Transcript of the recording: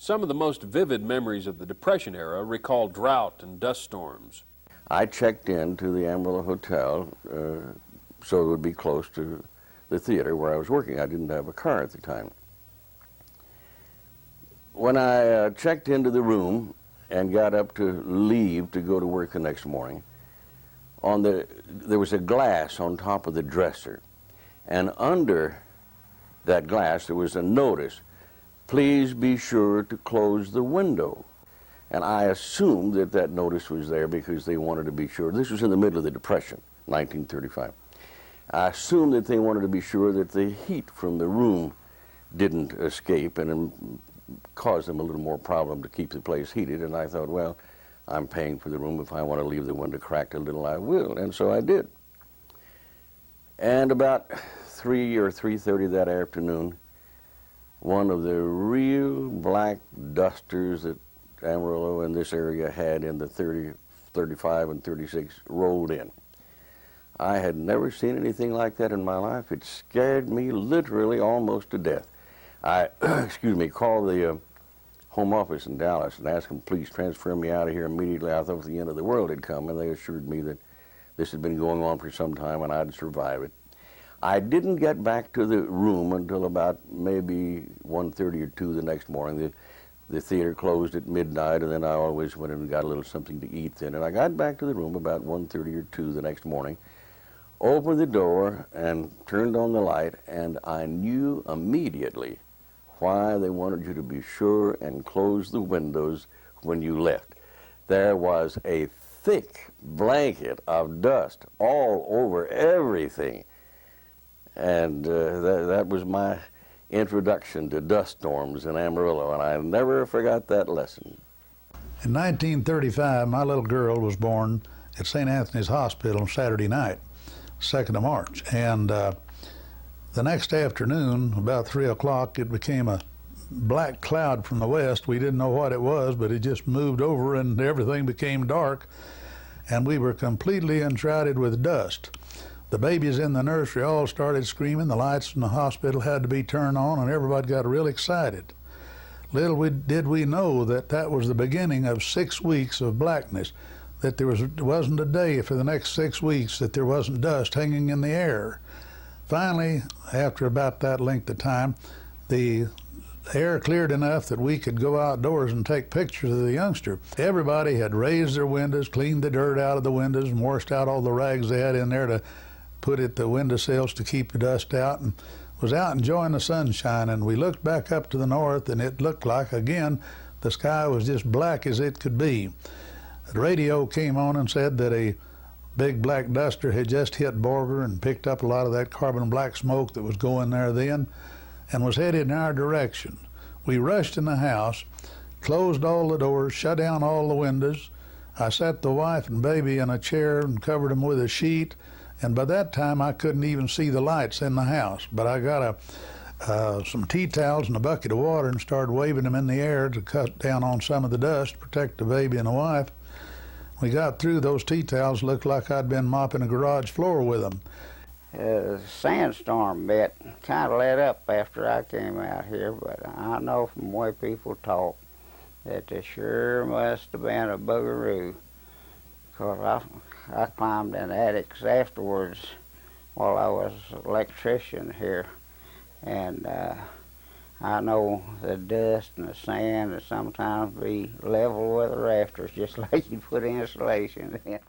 Some of the most vivid memories of the Depression era recall drought and dust storms. I checked into the Amarillo Hotel so it would be close to the theater where I was working. I didn't have a car at the time. When I checked into the room and got up to leave to go to work the next morning, there was a glass on top of the dresser, and under that glass there was a notice, "Please be sure to close the window." And I assumed that that notice was there because they wanted to be sure. This was in the middle of the Depression, 1935. I assumed that they wanted to be sure that the heat from the room didn't escape and cause them a little more problem to keep the place heated. And I thought, well, I'm paying for the room. If I want to leave the window cracked a little, I will. And so I did. And about 3 or 3:30 that afternoon, one of the real black dusters that Amarillo and this area had in the 30, 35, and 36 rolled in. I had never seen anything like that in my life. It scared me literally almost to death. I, called the home office in Dallas and asked them, please transfer me out of here immediately. I thought the end of the world had come, and they assured me that this had been going on for some time and I'd survive it. I didn't get back to the room until about maybe 1:30 or 2 the next morning. The theater closed at midnight, and then I always went in and got a little something to eat then. And I got back to the room about 1:30 or 2 the next morning, opened the door and turned on the light, and I knew immediately why they wanted you to be sure and close the windows when you left. There was a thick blanket of dust all over everything. And that was my introduction to dust storms in Amarillo, and I never forgot that lesson. In 1935, my little girl was born at St. Anthony's Hospital on Saturday night, 2nd of March. And the next afternoon, about 3 o'clock, it became a black cloud from the west. We didn't know what it was, but it just moved over and everything became dark, and we were completely enshrouded with dust. The babies in the nursery all started screaming. The lights in the hospital had to be turned on, and everybody got real excited. Little did we know that that was the beginning of 6 weeks of blackness, that there wasn't a day for the next 6 weeks that there wasn't dust hanging in the air. Finally, after about that length of time, the air cleared enough that we could go outdoors and take pictures of the youngster. Everybody had raised their windows, cleaned the dirt out of the windows, and washed out all the rags they had in there to put at the windowsills to keep the dust out, and was out enjoying the sunshine. And we looked back up to the north, and it looked like, again, the sky was just black as it could be. The radio came on and said that a big black duster had just hit Borger and picked up a lot of that carbon black smoke that was going there then and was headed in our direction. We rushed in the house, closed all the doors, shut down all the windows. I sat the wife and baby in a chair and covered them with a sheet. And by that time, I couldn't even see the lights in the house. But I got some tea towels and a bucket of water and started waving them in the air to cut down on some of the dust, protect the baby and the wife. We got through. Those tea towels looked like I'd been mopping a garage floor with them. The sandstorm bit kind of let up after I came out here, but I know from the way people talk that there sure must have been a boogaroo, because I climbed in attics afterwards while I was an electrician here, and I know the dust and the sand would sometimes be level with the rafters, just like you put insulation in.